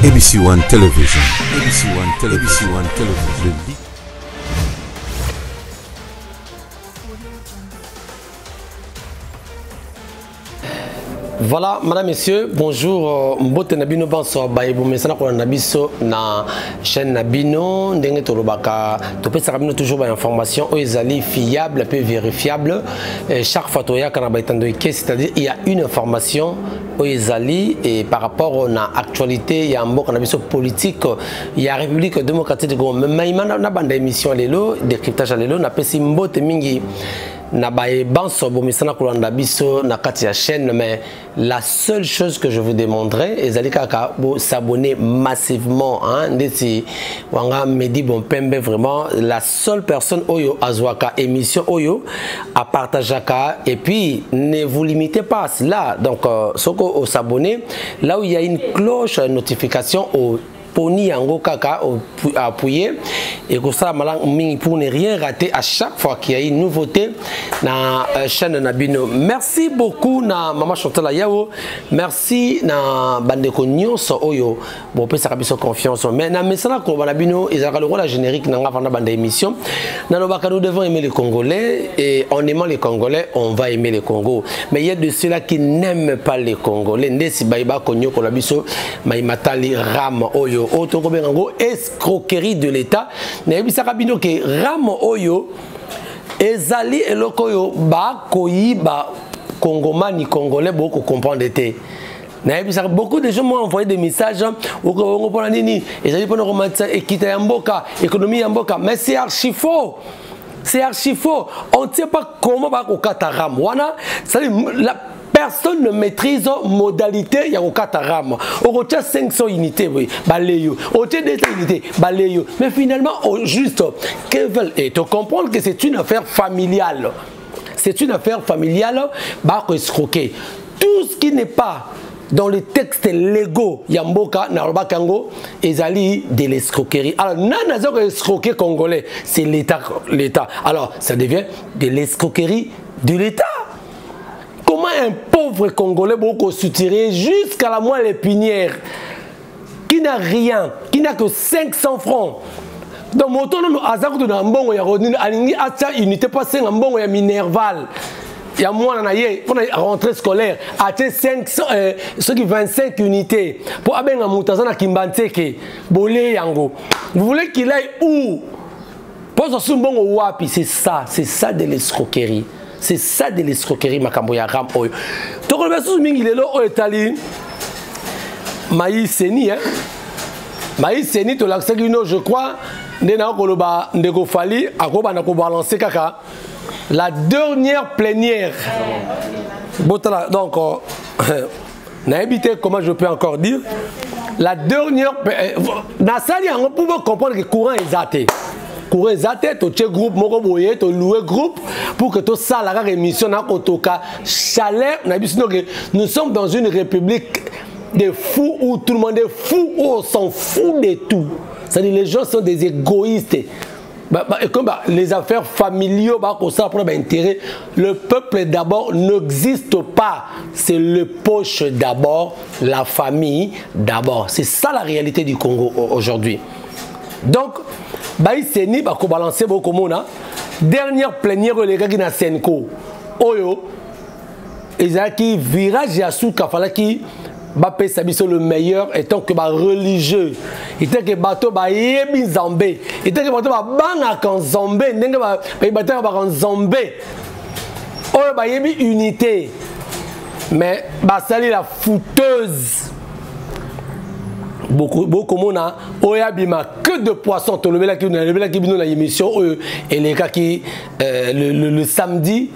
ABC One Television. ABC One Television. ABC One Television. Voilà, madame, messieurs, bonjour. Mbote Nabino Banso Baïbou, mais ça n'a pas Nabiso na chaîne Nabino. Ndenge Tolobaka, Topé Sarabino toujours des informations, ils fiables, peu vérifiables. Chaque fois, c'est-à-dire il y a une information et par rapport à l'actualité, il y a un mot Nabiso politique, il y a la République démocratique du Congo. Mais il y a une émission à l'élo, décryptage à l'élo, on appelle Mbote Mingi. Mais la seule chose que je vous demanderai est de s'abonner massivement. Vraiment, la seule personne oyo azwaka émission oyo à partager et puis ne vous limitez pas à cela. Donc, soko s'abonner là où il y a une cloche notification au Poni Yango Kaka appuyer et pour ça pour ne rien rater à chaque fois qu'il y a une nouveauté dans la chaîne Nabino. Merci beaucoup na Maman Chantal Yao, merci na Bandeko Nyonso Oyo, bon peut ça confiance mais na mesana ko Nabino ils ont le rôle générique na ngavana bande émission. Na lobaka nous devons aimer les Congolais et en aimant les Congolais, on va aimer les Congo. Mais il y a de ceux-là qui n'aiment pas les Congolais. Ndesi Baiba Konyo Kolabiso Maimatali Ram Oyo escroquerie de l'État. N'ayebisakabino ke Ram Oyo ezali elokoyo ba koyiba Congomani Congolais beaucoup comprendre été. Beaucoup de gens m'ont envoyé des messages économie Yamboka, mais c'est archi faux. C'est archi faux. On ne sait pas comment va au Kataram. Personne ne maîtrise la modalité de Kataram. On retient 500 unités, oui, balayo. On retient 200 unités, balayo. Mais finalement, juste, qu'ils veulent et te comprendre que c'est une affaire familiale. C'est une affaire familiale, bah, escroquer. Tout ce qui n'est pas dans les textes légaux, Yamboka, Naroba Kango, ezali de l'escroquerie. Alors, nanazok escroquer congolais, c'est l'État. Alors, ça devient de l'escroquerie de l'État. Comment un pauvre Congolais beaucoup soutiré jusqu'à la moelle épinière, qui n'a rien, qui n'a que 500 francs. Donc, mon tour, nous avons dit que unité passée en bon et minerval. Il y a moins pour la rentrée scolaire, à 500, ceux qui 25 unités. Pour avoir un moutazana qui m'banteke, bolé yango. Vous voulez qu'il aille où? Pour ce bon au wapi, c'est ça de l'escroquerie. C'est ça de l'escroquerie, Makambo ya Ram Oyo. Donc, le verset mingi lelo o etali Maïs Seni, hein. Maïs Seni, to l'accès je crois, ndena koloba ndeko fali, akoba na ko balancer kaka. La dernière plénière. Donc, n'habitez comment je peux encore dire. La dernière. Nassali, on peut comprendre que le courant est zaté. Courant est zaté, tu as groupe, tu as loué groupe pour que tu aies la émission, chaleur. Nous sommes dans une république de fous où tout le monde est fou, où on s'en fout de tout. C'est-à-dire les gens sont des égoïstes. Comme les affaires familiales, le peuple d'abord n'existe pas. C'est le poche d'abord, la famille d'abord. C'est ça la réalité du Congo aujourd'hui. Donc, Baïseni va balancer beaucoup de monde. Dernière plénière, les gars qui na Senko. Oyo, ils ont qui virage à Souka, qui Bappé Sabiso le meilleur étant que religieux. Il était que bateau ba yebi zambé. Il était que bateau ba banga kan zambé. Nenga ba bateau ba kan zambé. Oh ba yebi unité. Mais ba sali la fouteuse. Beaucoup mona oya bima que de poissons. To le qui bino na émission et les gars qui le samedi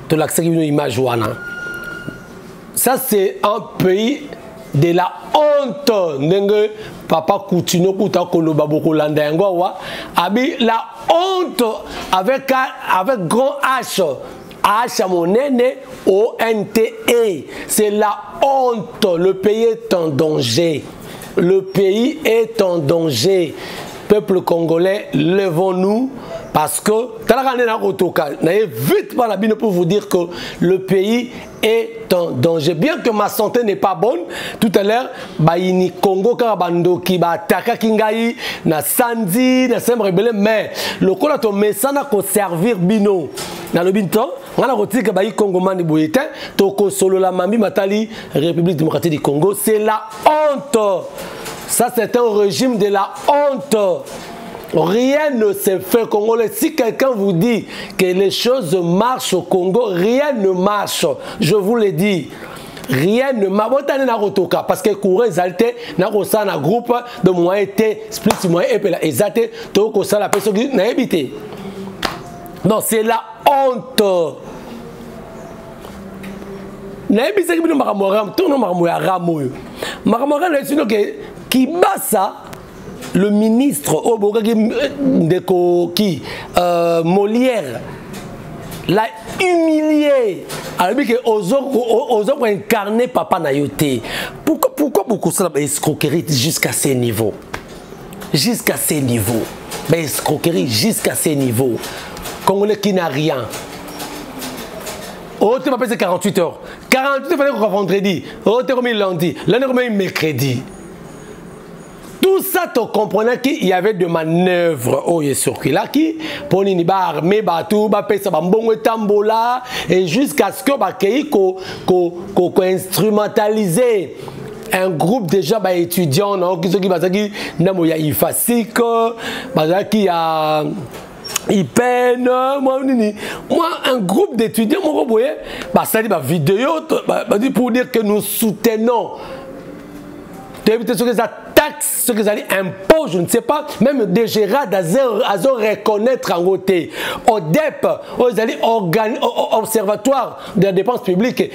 to l'accès une image wana. Ça, c'est un pays de la honte. Nenge papa Koutino Kouta Koloba Bokolanda Ngowa. Abi la honte avec grand H. H à mon nene O-N-T-E. C'est la honte. Le pays est en danger. Le pays est en danger. Peuple congolais, levons-nous. Parce que, vite par la bine pour vous dire que le pays est en danger. Bien que ma santé n'est pas bonne, tout à l'heure, Baini Congo, Karabandoki, Taka Kingai, na Sanzi, na Sem Rebelle, mais le col a ton message à servir bino. Dans le binton, on a retenu que Baï Congo Mani Bouyete, Toko Solo la Mami Matali, République démocratique du Congo, c'est la honte. Ça, c'est un régime de la honte. Rien ne s'est fait au Congo. Si quelqu'un vous dit que les choses marchent au Congo, rien ne marche. Je vous le dis. Rien ne marche. Parce que courant exalté, n'a pas un groupe de moyens, split moyens, et puis là, exalté, tout ça, la personne qui n'a habité. Non, c'est la honte. N'a habité que nous m'amourons, tout nous m'amourons. M'amourons, c'est que qui bat ça. Le ministre Molière l'a humilié. Alors que aux autres incarné papa Nayote. Pourquoi beaucoup ça escroquerie jusqu'à ces niveaux? Jusqu'à ces niveaux. Escroquerie jusqu'à ces niveaux. Congolais qui n'a rien. Oh, tu m'appelles c'est 48 heures. 48 heures, il fallait qu'on vendredi. Oh, tu remis lundi. L'année remis mercredi. Tout ça, tu comprenais qu'il y avait des manœuvres oh, circulées qui pour une armée, tout, tambola, et jusqu'à ce que instrumentaliser un groupe déjà étudiants qui y a IFASIC, qui a IPEN, moi un groupe d'étudiants, ça dit vidéo pour dire que nous soutenons. Ce que ils impôts, je ne sais pas, même des gérards à reconnaître en côté. Au DEP, aux observatoire de la dépense publique,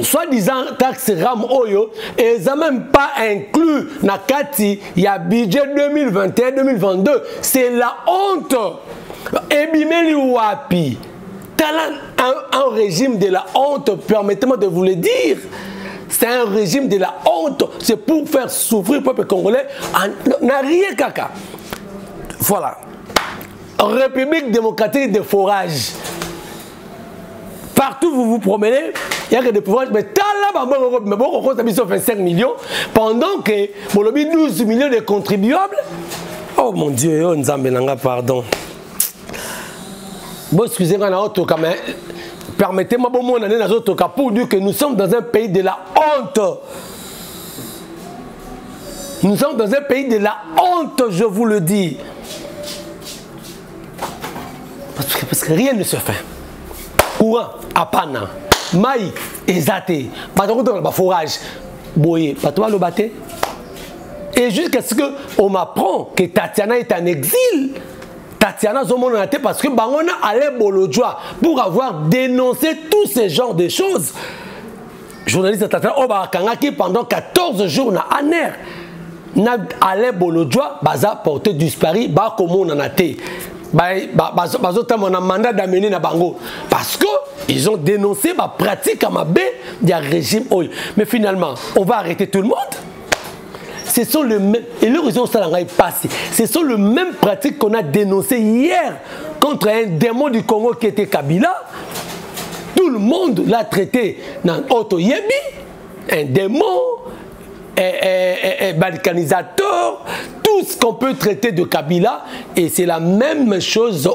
soi-disant taxe RAM Oyo, et ils n'ont même pas inclus na Kati, il y a budget 2021-2022. C'est la honte. Ebimeli Wapi. Un régime de la honte, permettez-moi de vous le dire. C'est un régime de la honte. C'est pour faire souffrir le peuple congolais. N'a rien caca. Voilà. République démocratique de forage. Partout où vous vous promenez, il y a que des forages. Mais on compte 25 millions. Pendant que pour le 12 millions de contribuables. Oh mon Dieu, oh Nzambelanga, pardon. Bon, excusez-moi, quand même. Permettez-moi pour dire que nous sommes dans un pays de la honte. Nous sommes dans un pays de la honte, je vous le dis. Parce que rien ne se fait. Courant, apana, maï, ezate, forage, boye, patois le baté. Et jusqu'à ce qu'on m'apprend que Tatiana est en exil. Tatiana Zomona parce que Bangona allait Bolodjoa pour avoir dénoncé tous ces genres de choses. Journaliste Tatiana Obakangaki pendant 14 jours na aner. Na allait Bolodjoa baza porté disparu ba komo nanate. Bazota mon mandat d'amener na bango parce que ils ont dénoncé ma pratique à ma baie du régime. Mais finalement, on va arrêter tout le monde. Ce sont le même, et le raison ça n'a pas passé. Ce sont les mêmes pratiques qu'on a dénoncées hier contre un démon du Congo qui était Kabila. Tout le monde l'a traité dans Otto Yebi, un démon, un balkanisateur, tout ce qu'on peut traiter de Kabila, et c'est la même chose.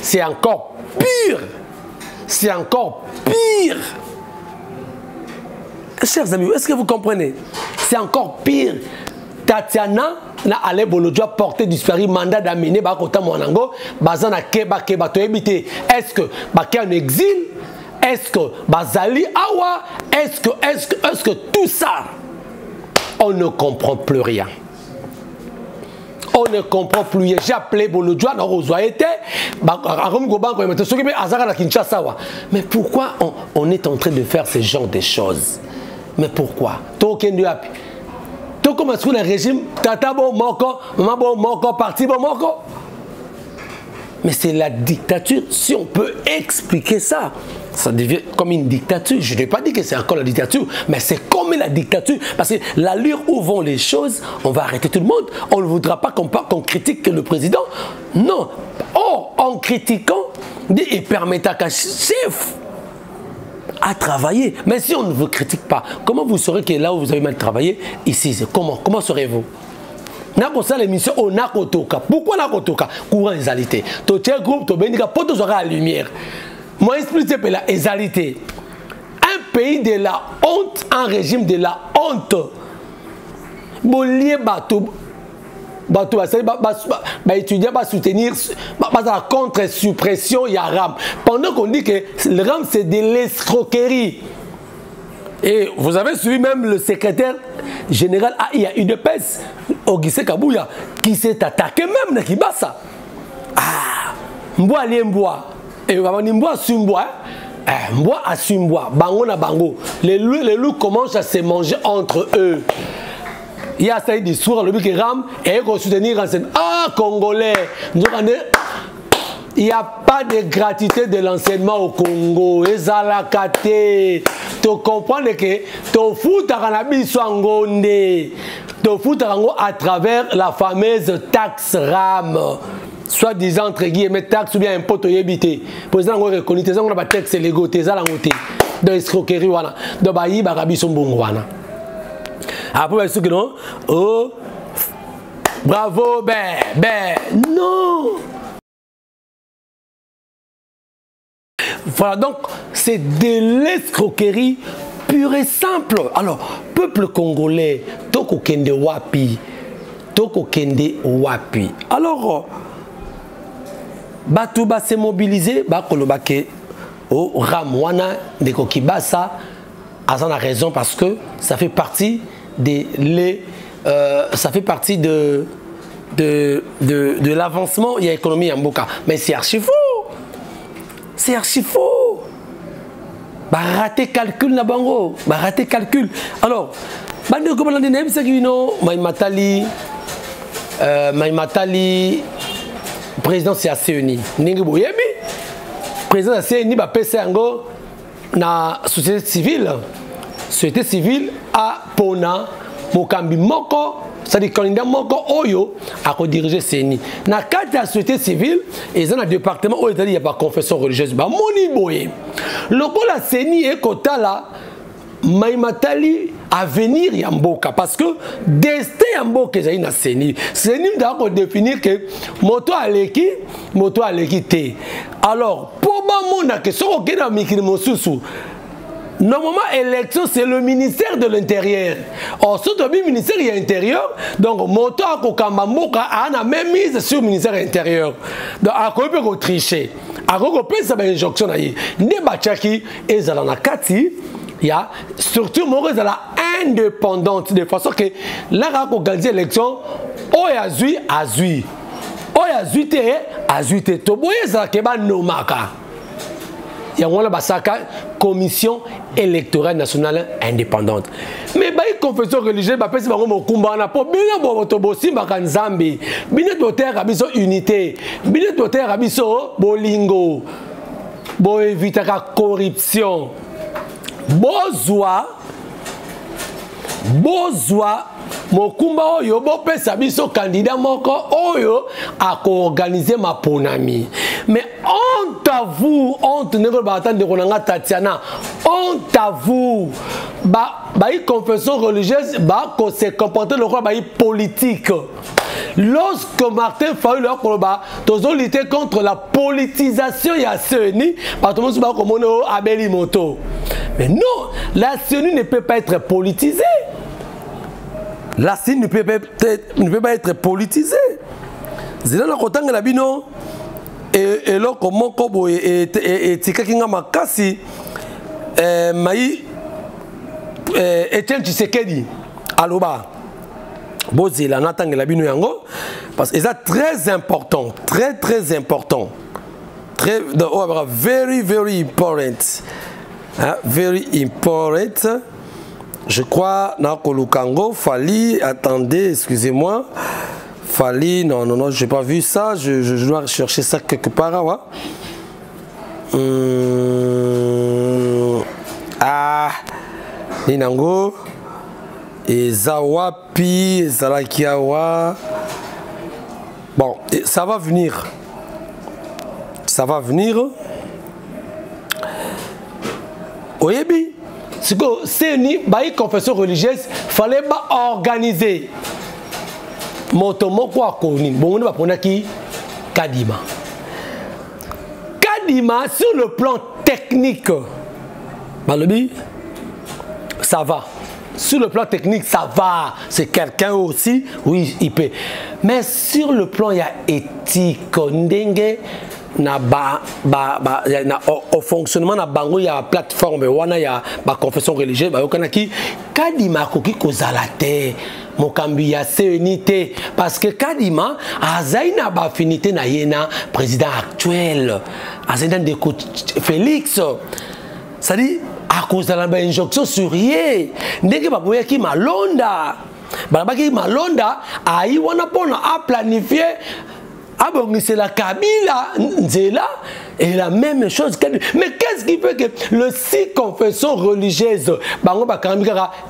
C'est encore pire. C'est encore pire. Chers amis, est-ce que vous comprenez? C'est encore pire. Tatiana na allé Bolodjoa porter disparu mandat d'amener Bakota Mwanango, Bazana Keba to éviter. Est-ce que Baké en exil? Est-ce que Bazali Awa? Est-ce que tout ça, on ne comprend plus rien. On ne comprend plus rien. J'ai appelé Bolodjoa dans Rozoaete, mais pourquoi on est en train de faire ce genre de choses? Mais pourquoi? Tout comme le régime, tata bon moko, maman bon moko, parti bon moko. Mais c'est la dictature, si on peut expliquer ça. Ça devient comme une dictature. Je n'ai pas dit que c'est encore la dictature, mais c'est comme la dictature. Parce que l'allure où vont les choses, on va arrêter tout le monde. On ne voudra pas qu'on critique le président. Non. Or, en critiquant, il permet à un chef à travailler. Mais si on ne vous critique pas, comment vous saurez que là où vous avez mal travaillé, ici, c'est comment? Comment saurez-vous? Dans l'émission, on a kotoka. Pourquoi on a kotoka? Courant égalité. Tu as un groupe, tu as un groupe, tu as la lumière. Moi, explique la égalité. Un pays de la honte, un régime de la honte. Bolier bateau. Étudiants va soutenir la contre-suppression, il y a RAM. Pendant qu'on dit que le RAM c'est de l'escroquerie. Et vous avez suivi même le secrétaire général à UDPS, Auguste Kabouya, qui s'est attaqué même à Kibasa. Ah, Mboa Liemboa. Et Mboa Sumboa. Mboa à Sumboa. Bango na bango. Les loups commencent à se manger entre eux. Il y a ça des soirs, le but qui rame et qu'on soutenir en scène. Ah, Congolais, il n'y a pas de gratuité de l'enseignement au Congo. Et ça la caté. Tu comprends que tu fous ta cannabis en Gonde. Tu fous ta à travers la fameuse taxe RAM. Soit disant entre guillemets taxe ou bien impôt au yébité. Pour ça, on reconnaît que on a taxe légaux, tes à la montée. De escroquerie, voilà. De bailli, barabi, son bon voilà. Après, ceux qui non, oh, bravo, non. Voilà, donc c'est de l'escroquerie pure et simple. Alors, peuple congolais, toko kende wapi, toko kende wapi. Alors, Batouba s'est mobilisé, Bakolobake, au Ramwana, de Kokibasa, à sa raison parce que ça fait partie ça fait partie de l'avancement il y a économie en Mboka. Mais c'est archi faux. C'est archi faux. Bah rater calcul na bango. Bah rater calcul. Alors, bande comme on dit c'est que Maïmatali président c'est CNI. Ningi boyemi. Président CNI ba PC ango na société civile. Société civile a pona mokambi moko, c'est-à-dire candidat moko oyo a diriger CNI. Na cadre de la société civile, et dans le département où il y a pas confession religieuse, ba moni boye. Loko la CNI est kota la Maïmatali à venir Yamboka parce que destin Yamboka est na CNI. CNI doit définir que moto aleki te. Alors pour moi na que so okina mikiri mosusu. Normalement, élection, c'est le ministère de l'Intérieur. Or, surtout le ministère de l'Intérieur, donc, moto à Kokamamboka a même mise sur le ministère de l'Intérieur. Donc, à quoi peut tricher? À quoi peut ça une injonction? Ne bachaki et zalanakati, il y a surtout mon la indépendante de façon que là, on organise l'élection, on est azui. On est azui. To boye ça keba nomaka. Il y a une commission électorale nationale indépendante. Mais bah, confession religieuse, bah, c'est pas comme Kumbana pour bien votre bossi, bah, Nzambi, bien votre rabiso unité, bien votre rabiso bolingo, bon éviter la corruption, bozwa, mokumba oyo bopesa biso candidat moko oyo a organiser ma ponami. Mais honte à vous, honte nego batande de Ronanga Tatiana, honte à vous. Ba confession religieuse ba ko se comporter le roi ba politique. Lorsque Martin Fayulu leur koloba tozo lutter contre la politisation ya CENI, parce que ba ko mono abeli moto. Mais non, la CENI ne peut pas être politisée. La CENI ne peut pas être politisée. Zela na kotanga na bino et là comment kobo et tikakinga makasi mai Etienne Tshisekedi aloba bozela natanga la bino yango parce que c'est très important, très important, very important, very important. Je crois na kolukango fali attendez excusez-moi Fali, non, j'ai pas vu ça. Je dois chercher ça quelque part. Ouais. Ninango. Et Zawapi, Zalakiawa. Bon, ça va venir. Ça va venir. Oyebi, c'est une confession religieuse, fallait pas organiser. Motomo kwa koni, bon on va prendre qui Kadima. Kadima sur le plan technique, Malobi, ça va. Sur le plan technique, ça va. C'est quelqu'un aussi, oui, il peut. Mais sur le plan, il y a éthique, ndenge. Au fonctionnement na bango il y a plateforme wana ya ba confession religieuse ba yokanaki Kadima koki kozala te mokambi ya unité parce que Kadima azaina ba affinité na yena président actuel azaina de Félix ça dit à cause de la injonction sur yé ndenge ba boyaki malonda balabaki malonda ayi wana pona a planifier. Ah bon, c'est la Kabila, Nzela, et la même chose. Mais qu'est-ce qui fait que le 6 confessions religieuses,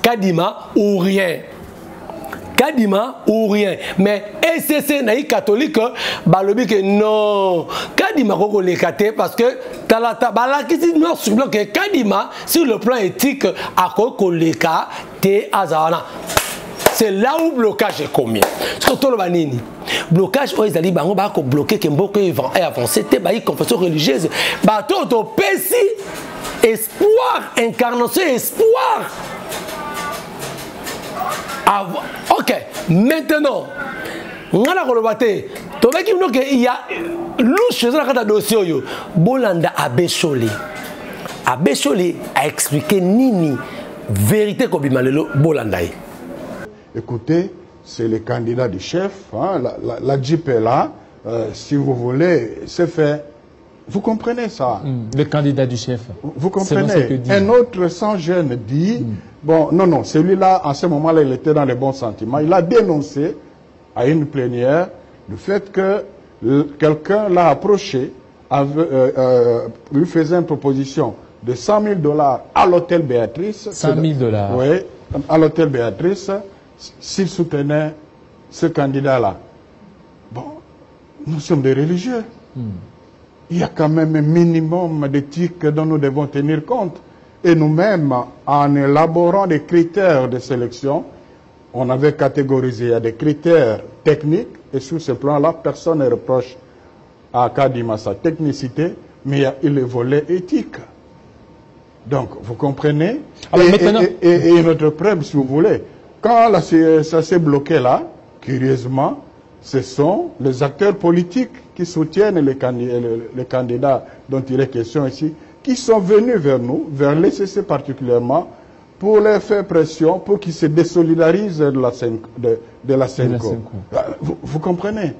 Kadima ou rien? Kadima ou rien. Mais SCC naï catholique, balobi que non. Kadima koko le kate parce que talata balakisi noir sur blanc que Kadima sur le plan éthique a koko le kate azana. C'est là où le blocage est combien. Surtout le banini. Blocage, ils allaient bloquer que Mboko est avancé. C'était une confession religieuse. Bateau de Pessi, espoir, incarnation, espoir. Ok, maintenant, on a le il y a louche dans le dossier. Bolanda Abesholi. Abesholi a expliqué Nini, vérité comme Bolanda. Écoutez, c'est le candidat du chef, hein, la JP est là, si vous voulez, c'est fait. Vous comprenez ça? Le candidat du chef. Vous comprenez? Un autre sans gêne dit, bon, non, celui-là, en ce moment-là, il était dans les bons sentiments. Il a dénoncé à une plénière le fait que quelqu'un l'a approché, lui faisait une proposition de $100 000 à l'hôtel Béatrice. $100 000? Oui, à l'hôtel Béatrice. S'il soutenait ce candidat-là. Bon, nous sommes des religieux. Il y a quand même un minimum d'éthique dont nous devons tenir compte. Et nous-mêmes, en élaborant des critères de sélection, on avait catégorisé, il y a des critères techniques, et sur ce plan-là, personne ne reproche à Kadima sa technicité, mais il y a le volet éthique. Donc, vous comprenez? Alors, maintenant... et une autre preuve, si vous voulez. Quand ça s'est bloqué là, curieusement, ce sont les acteurs politiques qui soutiennent les candidats dont il est question ici, qui sont venus vers nous, vers l'ECC particulièrement, pour leur faire pression, pour qu'ils se désolidarisent de la Senko. Vous comprenez?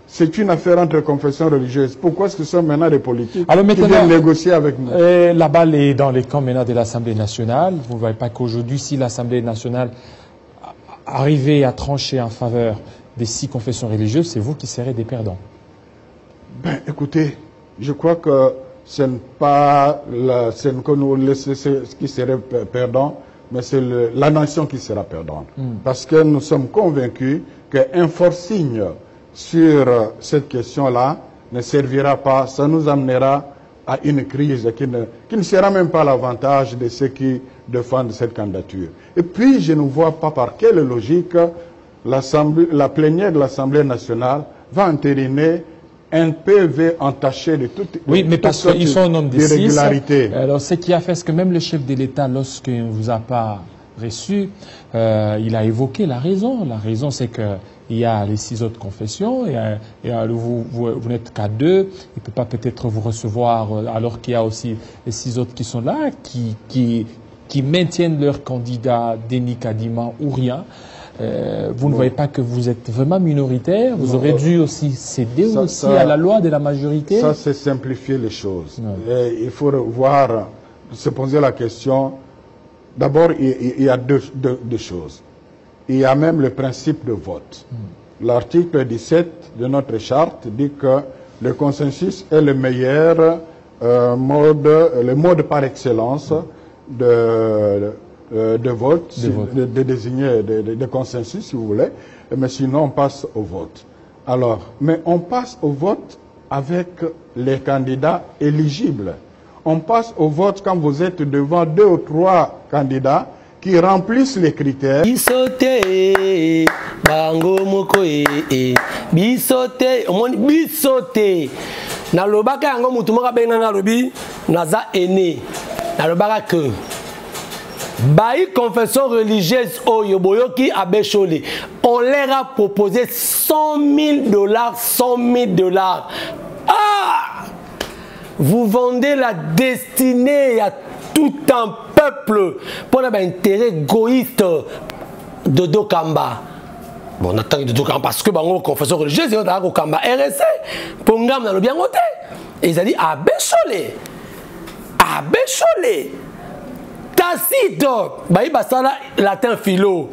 C'est une affaire entre confessions religieuses. Pourquoi est-ce que ce sont maintenant des politiques qui viennent négocier avec nous? La balle est dans les camps maintenant de l'Assemblée nationale. Vous ne voyez pas qu'aujourd'hui, si l'Assemblée nationale arrivait à trancher en faveur des 6 confessions religieuses, c'est vous qui serez des perdants. Ben, écoutez, je crois que ce n'est pas la Senko qui serait perdant, mais c'est la nation qui sera perdante. Parce que nous sommes convaincus qu'un fort signe sur cette question-là ne servira pas, ça nous amènera à une crise qui ne sera même pas l'avantage de ceux qui défendent cette candidature. Et puis, je ne vois pas par quelle logique la plénière de l'Assemblée nationale va entériner un PV entaché de toutes oui, mais parce qu'ils sont un homme de 6. Alors, ce qui a fait, c'est que même le chef de l'État, lorsqu'il ne vous a pas reçu, il a évoqué la raison. La raison, c'est que il y a les 6 autres confessions, et vous n'êtes qu'à 2, il ne peut pas peut-être vous recevoir alors qu'il y a aussi les 6 autres qui sont là, qui maintiennent leur candidat Denis Kadima ou rien. Vous ne voyez pas que vous êtes vraiment minoritaire, vous aurez dû aussi céder à la loi de la majorité. Ça, c'est simplifier les choses. Il faut voir, se poser la question. D'abord, il y a deux choses. Il y a même le principe de vote. l'article 17 de notre charte dit que le consensus est le meilleur le mode par excellence de vote, de désigner de consensus, si vous voulez. Mais sinon, on passe au vote. Alors, mais on passe au vote avec les candidats éligibles. On passe au vote quand vous êtes devant 2 ou 3 candidats qui remplissent les critères. Bisote, bango moko bisote, bisote. Na lobaka yango mutu moko benga na lobi naza aîné. Na lobaka que Baï confession religieuse Oyo Boyoki Abeshole, on leur a proposé $100 000, $100 000. Ah! Vous vendez la destinée à tout un peuple pour un intérêt égoïste de Dokamba. Bon, on attend de Dokamba parce que bango confession religieuse, il y a Dokamba RSC, pour ngam na le bien côté. Et ils ont dit Abeshole, Abeshole. Tacite, bayi basala latin philo.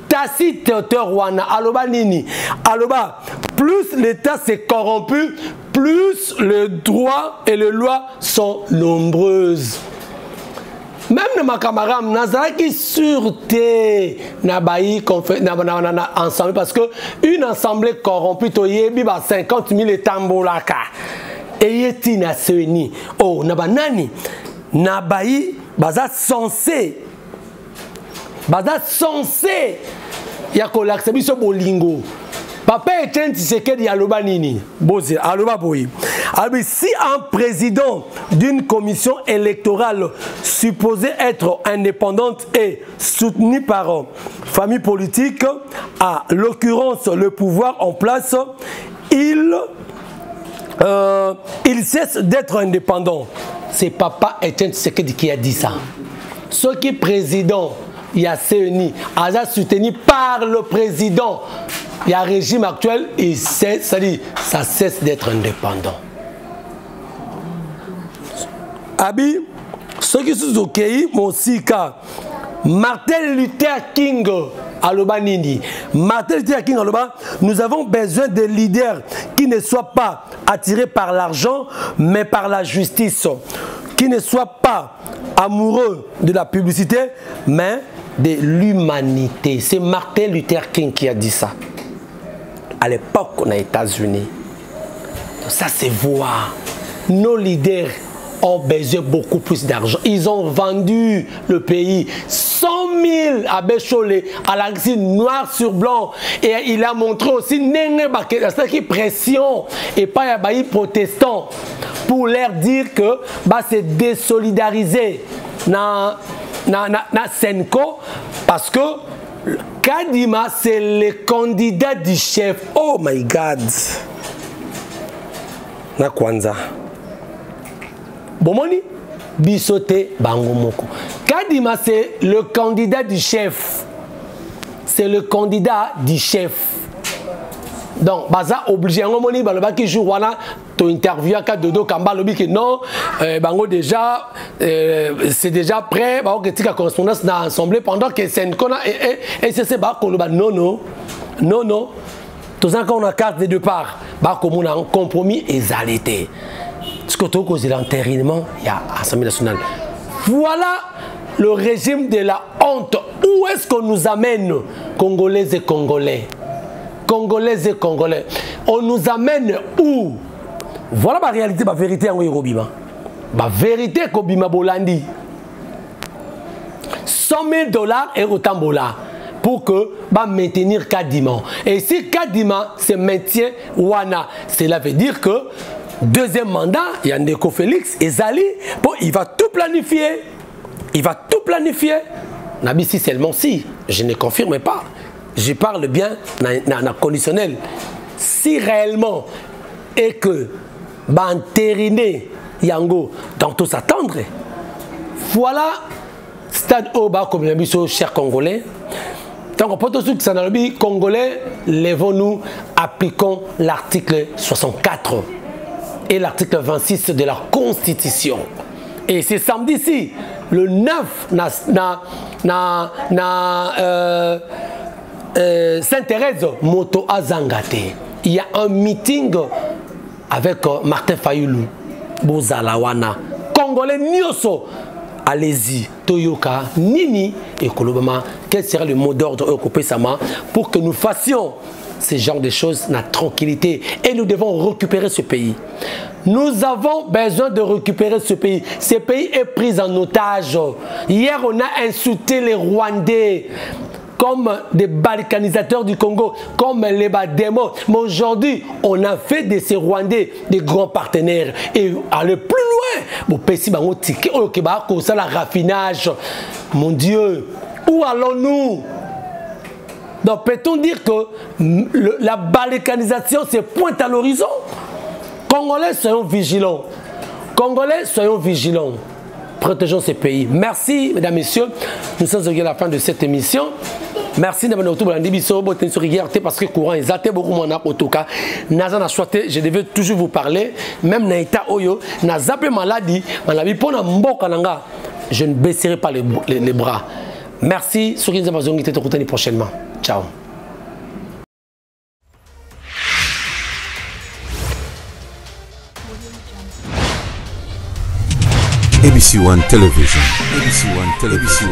Tacite auteur wana aloba nini? Aloba, plus l'État s'est corrompu, plus le droit et les lois sont nombreuses. Même ma camarade Nazara qui sûreté na bayi ensemble parce que une assemblée corrompue toyebi ba 50 000 etambolaka. Eyeti na seni. Oh na banani na bayi baza censé ya kolakisa biso bolingo. Papa Etienne Tshisekedi aloba nini bozi aloba boyi. Alors si un président d'une commission électorale supposée être indépendante et soutenue par famille politique, à l'occurrence le pouvoir en place, il cesse d'être indépendant. C'est Papa Etienne Tshisekedi qui a dit ça. Ce qui est président, il y a CENI, soutenu par le président. Il y a un régime actuel, ça cesse d'être indépendant. Abi, ceux qui sont au pays, mon sika, Martin Luther King, Alobanini. Martin Luther King, Aloba, nous avons besoin de leaders qui ne soient pas attirés par l'argent, mais par la justice. Qui ne soient pas amoureux de la publicité, mais de l'humanité. C'est Martin Luther King qui a dit ça. À l'époque, on est aux États-Unis. Ça se voit. Nos leaders ont besoin beaucoup plus d'argent. Ils ont vendu le pays 100 000 à Bécholé, à la noir sur blanc. Et il a montré aussi qui pression et pas à Baï protestant pour leur dire que c'est désolidarisé na Senko parce que Kadima c'est le candidat du chef. Oh my God. Na Kwanza. Bomoni Bisote Bangomoko. Kadima c'est le candidat du chef. C'est le candidat du chef. Donc, baza obligé à moni baloba qui joue wana to interview à Dodo Kamba lobi que non bango déjà c'est déjà prêt ba que tika correspondance dans l'assemblée pendant que Senko et c'est ba koloba non tous en qu'on a carte de départ ba comme on a un compromis égalité. Ce que tu cause l'enterrement il y a Assemblée nationale. Voilà le régime de la honte. Où est-ce qu'on nous amène, Congolaises et Congolais? Congolaises et Congolais. On nous amène où? Voilà la réalité, la vérité en Irobima. La vérité qu'Obima Bolandi. $100 000 et Rotambola pour que maintenir Kadima. Et si Kadima se maintient Wana, cela veut dire que deuxième mandat, il y a Ndeko Félix et Zali, il va tout planifier. Il va tout planifier. Nabissi seulement si, je ne confirme pas. Je parle bien dans conditionnel. Si réellement et que entériner Yango dans tout s'attendre, voilà stade Oba comme l'ambition cher Congolais. Donc pour tous ceux qui sont dans le pays congolais, lèvons-nous, appliquons l'article 64 et l'article 26 de la Constitution. Et c'est samedi-ci, le 9, Sainte-Thérèse, Moto Azangate. Il y a un meeting avec Martin Fayoulou, Bozalawana, Congolais Nyoso. Allez-y, Toyoka, Nini et Kolobama, quel serait le mot d'ordre occupé Sama pour que nous fassions ce genre de choses, la tranquillité, et nous devons récupérer ce pays. Nous avons besoin de récupérer ce pays. Ce pays est pris en otage. Hier, on a insulté les Rwandais comme des balkanisateurs du Congo, comme les Bademo. Mais aujourd'hui, on a fait de ces Rwandais des grands partenaires. Et aller plus loin, bon, la raffinage. Mon Dieu, où allons-nous? Donc peut-on dire que la balkanisation se pointe à l'horizon? Congolais, soyons vigilants. Congolais, soyons vigilants. Protégeons ces pays. Merci, mesdames, messieurs. Nous sommes arrivés à la fin de cette émission. Merci d'avoir été parce que le courant est assez beaucoup moins en tout cas. Je devais toujours vous parler, même Naïta Oyo, n'a zappé maladie, je ne baisserai pas les bras. Merci, ceux qui nous ont invité prochainement. Ciao. ABC One Television. ABC One Television.